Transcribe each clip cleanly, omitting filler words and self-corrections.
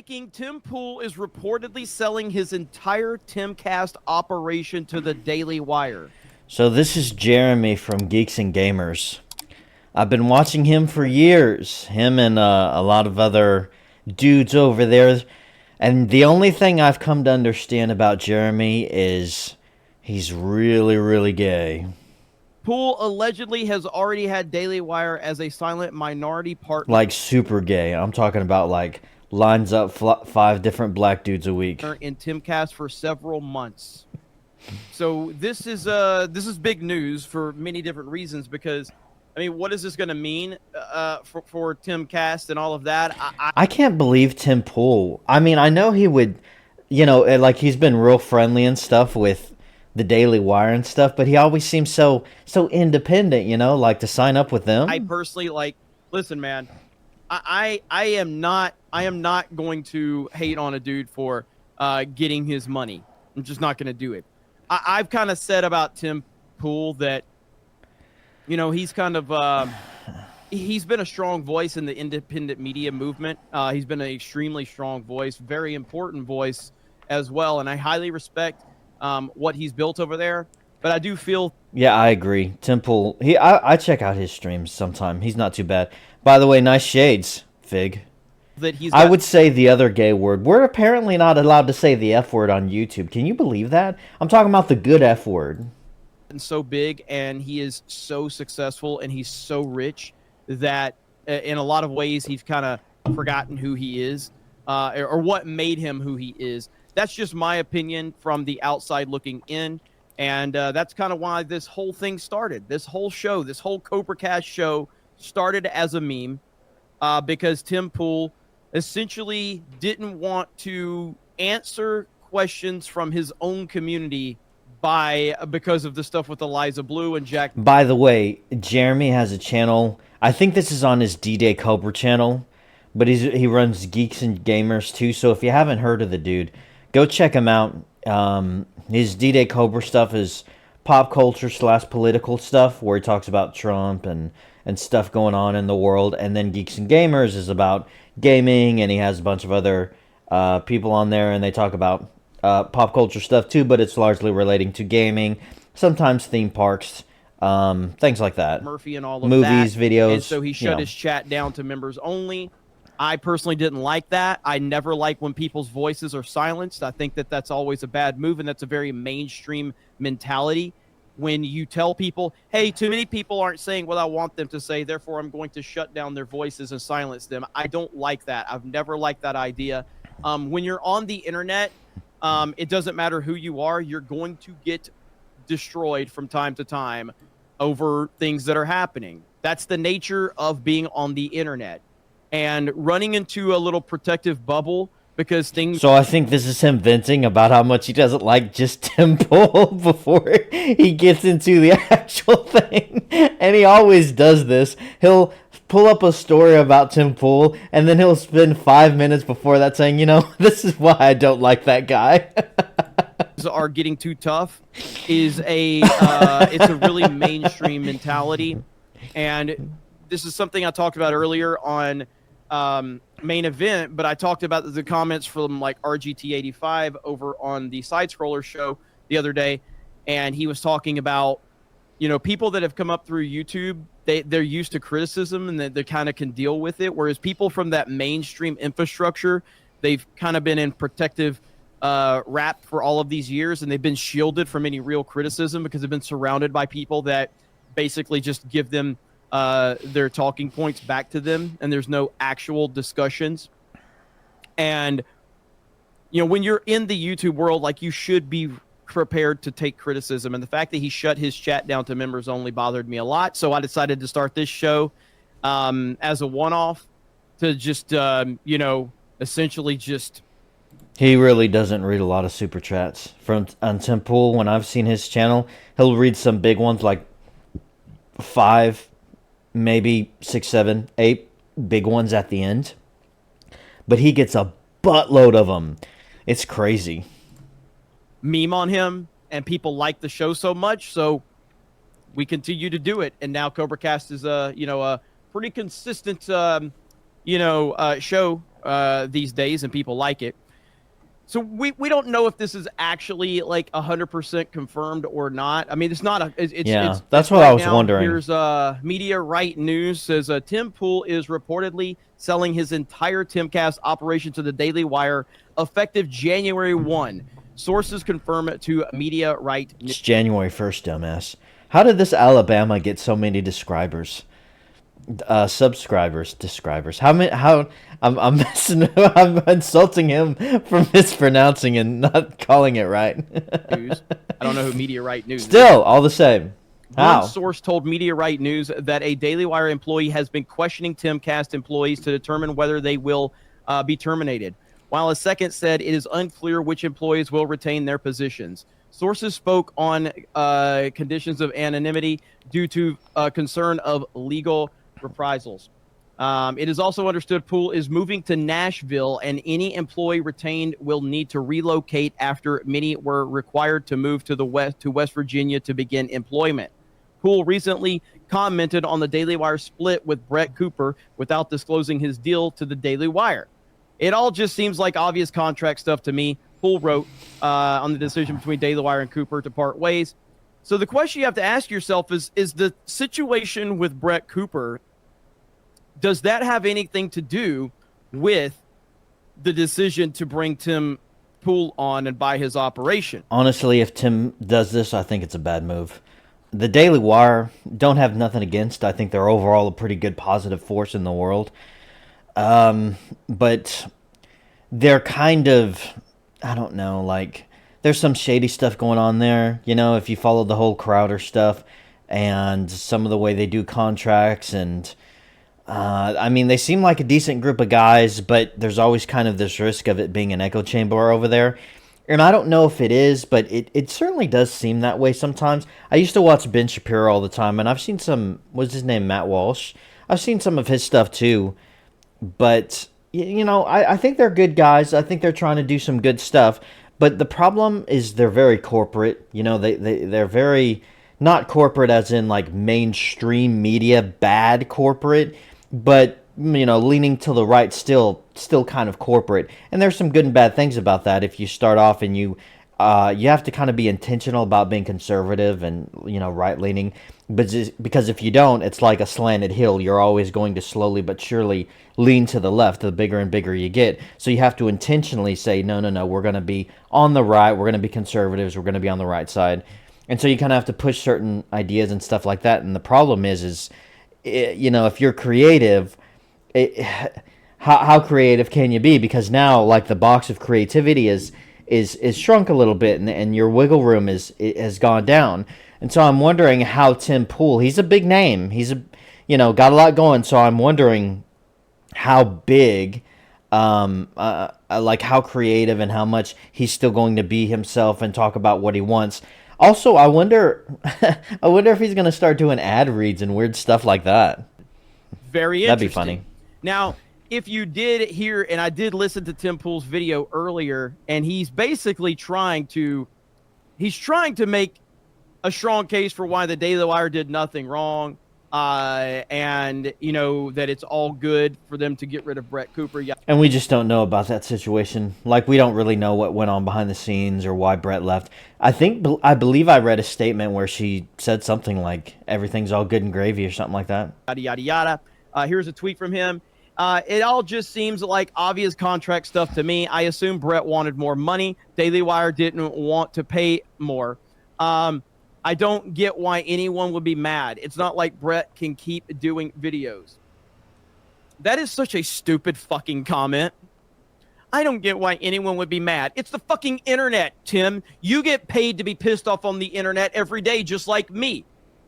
breaking, Tim Pool is reportedly selling his entire Timcast operation to the Daily Wire. So this is Jeremy from Geeks and Gamers. I've been watching him for years. Him and a lot of other dudes over there. And the only thing I've come to understand about Jeremy is he's really, really gay. Pool allegedly has already had Daily Wire as a silent minority partner Like super gay. I'm talking about like lines up 5 different black dudes a week. in Timcast for several months. So this is big news for many different reasons because, I mean, what is this going to mean for Timcast and all of that? I can't believe Tim Pool. I mean, I know he would, like he's been real friendly and stuff with the Daily Wire and stuff, but he always seems so independent, like to sign up with them. I personally listen, man. I am not going to hate on a dude for getting his money. I'm just not going to do it. I've kind of said about Tim Pool that, he's kind of he's been a strong voice in the independent media movement. He's been an extremely strong voice, very important voice as well, and I highly respect what he's built over there. But I do feel... Yeah, I agree. Tim Pool, I check out his streams sometime. He's not too bad. By the way, nice shades, Fig. I would say the other gay word. We're apparently not allowed to say the F word on YouTube. Can you believe that? I'm talking about the good F word. And so big, and he is so successful, and he's so rich that in a lot of ways he's kind of forgotten who he is or what made him who he is. That's just my opinion from the outside looking in, and that's kind of why this whole thing started. This whole show, this whole CobraCast show started as a meme because Tim Pool essentially didn't want to answer questions from his own community because of the stuff with Eliza Blue and Jack. By the way, Jeremy has a channel. I think this is on his D-Day Cobra channel, but he runs Geeks and Gamers too. So if you haven't heard of the dude, go check him out. His D-Day Cobra stuff is pop culture / political stuff where he talks about Trump and stuff going on in the world. And then Geeks and Gamers is about gaming, and he has a bunch of other people on there, and they talk about pop culture stuff too, but it's largely relating to gaming, sometimes theme parks, things like that. Murphy and all of movies, that. videos. And so he shut his chat down to members only. I personally didn't like that. I never like when people's voices are silenced. I think that that's always a bad move, and that's a very mainstream mentality. When you tell people, hey, too many people aren't saying what I want them to say, therefore I'm going to shut down their voices and silence them. I don't like that. I've never liked that idea. When you're on the internet, it doesn't matter who you are. You're going to get destroyed from time to time over things that are happening. That's the nature of being on the internet. And running into a little protective bubble because things... So I think this is him venting about how much he doesn't like just Tim Pool before he gets into the actual thing. And he always does this. He'll pull up a story about Tim Pool, and then he'll spend 5 minutes before that saying, this is why I don't like that guy. are getting too tough is it's a really mainstream mentality. And this is something I talked about earlier on Main Event, but I talked about the comments from like RGT85 over on the Side Scroller show the other day, and he was talking about people that have come up through YouTube, they're used to criticism and they kind of can deal with it, whereas people from that mainstream infrastructure, they've kind of been in protective wrap for all of these years, and they've been shielded from any real criticism because they've been surrounded by people that basically just give them their talking points back to them, and there's no actual discussions. And when you're in the YouTube world, like, you should be prepared to take criticism, and the fact that he shut his chat down to members only bothered me a lot. So I decided to start this show as a one-off to just essentially just... He really doesn't read a lot of super chats on Tim Pool. When I've seen his channel, he'll read some big ones, like 5, maybe 6, 7, 8 big ones at the end. But he gets a buttload of them. It's crazy. Meme on him, and people like the show so much, so we continue to do it. And now CobraCast is a pretty consistent show these days, and people like it. So we don't know if this is actually like 100% confirmed or not. I mean, it's not a. Yeah, that's it's what right I was now, wondering. Here's Media Right News says Tim Pool is reportedly selling his entire Timcast operation to the Daily Wire effective January 1. Sources confirm it to Media Right News. It's January 1st, dumbass. How did this Alabama get so many describers? Describers. How many? I'm messing. I'm insulting him for mispronouncing and not calling it right. News. I don't know who Media Right News is. Still, all the same. How? One source told Media Right News that a Daily Wire employee has been questioning Timcast employees to determine whether they will be terminated, while a second said it is unclear which employees will retain their positions. Sources spoke on conditions of anonymity due to concern of legal reprisals. It is also understood Pool is moving to Nashville, and any employee retained will need to relocate after many were required to move to West Virginia to begin employment. Pool recently commented on the Daily Wire split with Brett Cooper without disclosing his deal to the Daily Wire. It all just seems like obvious contract stuff to me. Pool wrote on the decision between Daily Wire and Cooper to part ways. So the question you have to ask yourself is the situation with Brett Cooper, does that have anything to do with the decision to bring Tim Pool on and buy his operation? Honestly, if Tim does this, I think it's a bad move. The Daily Wire don't have nothing against. I think they're overall a pretty good positive force in the world. But they're kind of, I don't know, like, there's some shady stuff going on there. You know, if you follow the whole Crowder stuff and some of the way they do contracts and... I mean, they seem like a decent group of guys, but there's always kind of this risk of it being an echo chamber over there. And I don't know if it is, but it certainly does seem that way sometimes. I used to watch Ben Shapiro all the time, and I've seen some, what's his name, Matt Walsh? I've seen some of his stuff too. But, I think they're good guys. I think they're trying to do some good stuff. But the problem is they're very corporate. They're very, not corporate as in like mainstream media, bad corporate. But, leaning to the right, still kind of corporate. And there's some good and bad things about that. If you start off and you have to kind of be intentional about being conservative and, right-leaning. But because if you don't, it's like a slanted hill. You're always going to slowly but surely lean to the left the bigger and bigger you get. So you have to intentionally say, no, we're going to be on the right. We're going to be conservatives. We're going to be on the right side. And so you kind of have to push certain ideas and stuff like that. And the problem is if you're creative, how creative can you be? Because now, like, the box of creativity is shrunk a little bit, and your wiggle room has gone down. And so I'm wondering how Tim Pool, he's a big name, he's got a lot going. So I'm wondering how big, like how creative and how much he's still going to be himself and talk about what he wants. Also, I wonder if he's going to start doing ad reads and weird stuff like that. Very interesting. That'd be funny. Now, if you did hear, and I did listen to Tim Pool's video earlier, and he's basically trying to make a strong case for why the Daily Wire did nothing wrong, and that it's all good for them to get rid of Brett Cooper. Yeah. And we just don't know about that situation. Like, we don't really know what went on behind the scenes or why Brett left. I believe I read a statement where she said something like everything's all good and gravy or something like that. Yada yada yada. Here's a tweet from him. It all just seems like obvious contract stuff to me. I assume Brett wanted more money. Daily Wire didn't want to pay more. I don't get why anyone would be mad. It's not like Brett can keep doing videos. That is such a stupid fucking comment. I don't get why anyone would be mad. It's the fucking internet, Tim. You get paid to be pissed off on the internet every day, just like me.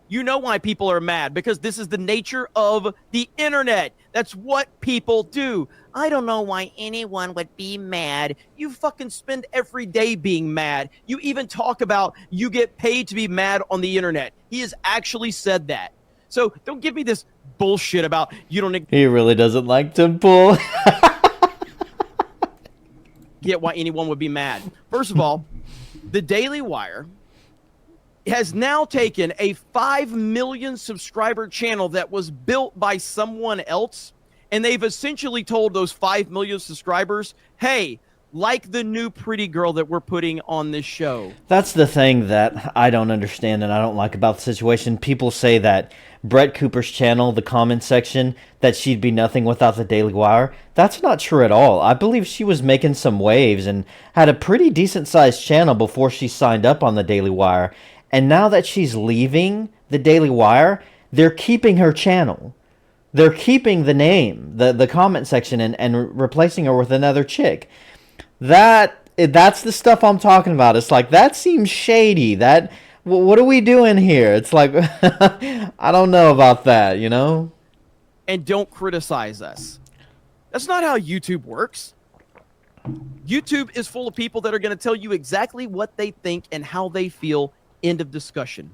You know why people are mad, because this is the nature of the internet. That's what people do. I don't know why anyone would be mad. You fucking spend every day being mad. You even talk about you get paid to be mad on the internet. He has actually said that. So don't give me this bullshit about you don't... He really doesn't like Tim Pool. Get why anyone would be mad. First of all, the Daily Wire has now taken a 5 million subscriber channel that was built by someone else And they've essentially told those 5 million subscribers, hey, like the new pretty girl that we're putting on this show. That's the thing that I don't understand and I don't like about the situation. People say that Brett Cooper's channel, the comment section, that she'd be nothing without the Daily Wire. That's not true at all. I believe she was making some waves and had a pretty decent-sized channel before she signed up on the Daily Wire. And now that she's leaving the Daily Wire, they're keeping her channel. They're keeping the name, the comment section, and replacing her with another chick. That's the stuff I'm talking about. It's like, that seems shady. What are we doing here? It's like, I don't know about that, you know? And don't criticize us. That's not how YouTube works. YouTube is full of people that are going to tell you exactly what they think and how they feel. End of discussion.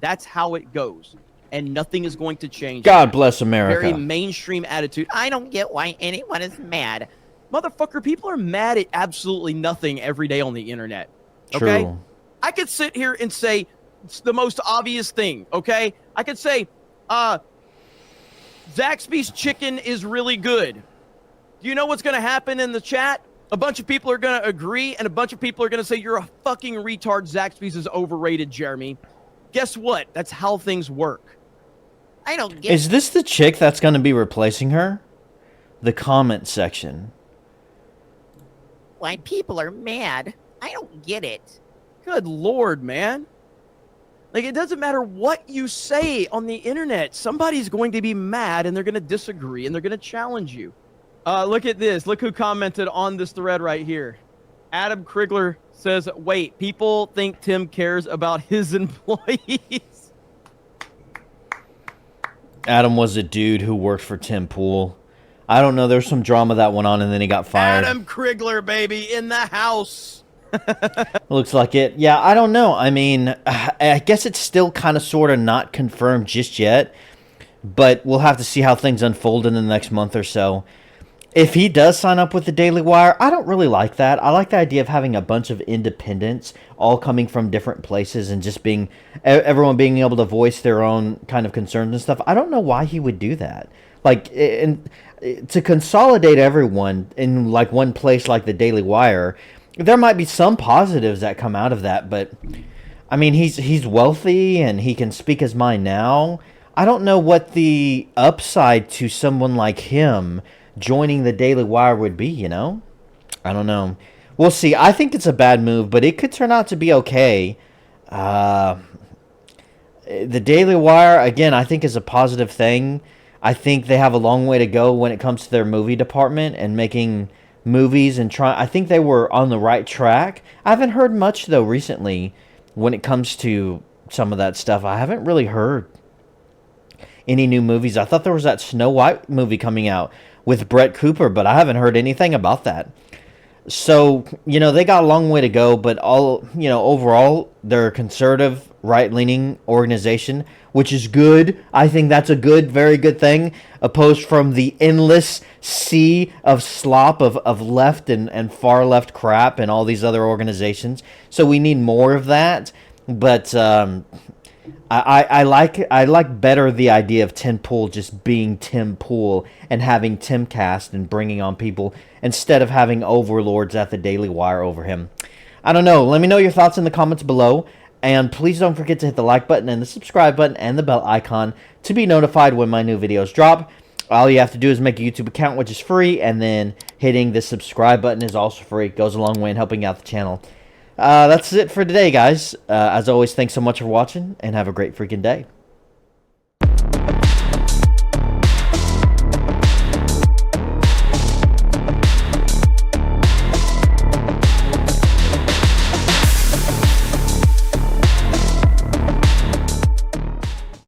That's how it goes. And nothing is going to change. God bless America. Very mainstream attitude. I don't get why anyone is mad. Motherfucker, people are mad at absolutely nothing every day on the internet. Okay? True. I could sit here and say it's the most obvious thing, okay? I could say, Zaxby's chicken is really good. Do you know what's going to happen in the chat? A bunch of people are going to agree, and a bunch of people are going to say, you're a fucking retard. Zaxby's is overrated, Jeremy. Guess what? That's how things work. I don't get it. Is this the chick that's going to be replacing her? The comment section. Why people are mad. I don't get it. Good Lord, man. Like, it doesn't matter what you say on the internet. Somebody's going to be mad, and they're going to disagree, and they're going to challenge you. Look at this. Look who commented on this thread right here. Adam Krigler says, wait, people think Tim cares about his employees. Adam was a dude who worked for Tim Pool. I don't know. There's some drama that went on, and then he got fired. Adam Krigler, baby, in the house. Looks like it. Yeah, I don't know. I mean, I guess it's still kind of sort of not confirmed just yet, but we'll have to see how things unfold in the next month or so. If he does sign up with the Daily Wire, I don't really like that. I like the idea of having a bunch of independents all coming from different places and just being everyone being able to voice their own kind of concerns and stuff. I don't know why he would do that. Like, to consolidate everyone in like one place like the Daily Wire, there might be some positives that come out of that, but I mean, he's wealthy and he can speak his mind now. I don't know what the upside to someone like him joining the Daily Wire would be, you know? I don't know. We'll see. I think it's a bad move, but it could turn out to be okay. The Daily Wire, again, I think is a positive thing. I think they have a long way to go when it comes to their movie department and making movies and I think they were on the right track. I haven't heard much, though, recently when it comes to some of that stuff. I haven't really heard any new movies. I thought there was that Snow White movie coming out with Brett Cooper, but I haven't heard anything about that. So, you know, they got a long way to go, but overall, they're a conservative, right-leaning organization, which is good. I think that's a good, very good thing, opposed from the endless sea of slop of left and far left crap and all these other organizations. So we need more of that, but I like better the idea of Tim Pool just being Tim Pool and having Timcast and bringing on people instead of having overlords at the Daily Wire over him. I don't know. Let me know your thoughts in the comments below. And please don't forget to hit the like button and the subscribe button and the bell icon to be notified when my new videos drop. All you have to do is make a YouTube account, which is free, and then hitting the subscribe button is also free. It goes a long way in helping out the channel. That's it for today, guys. As always, thanks so much for watching, and have a great freaking day.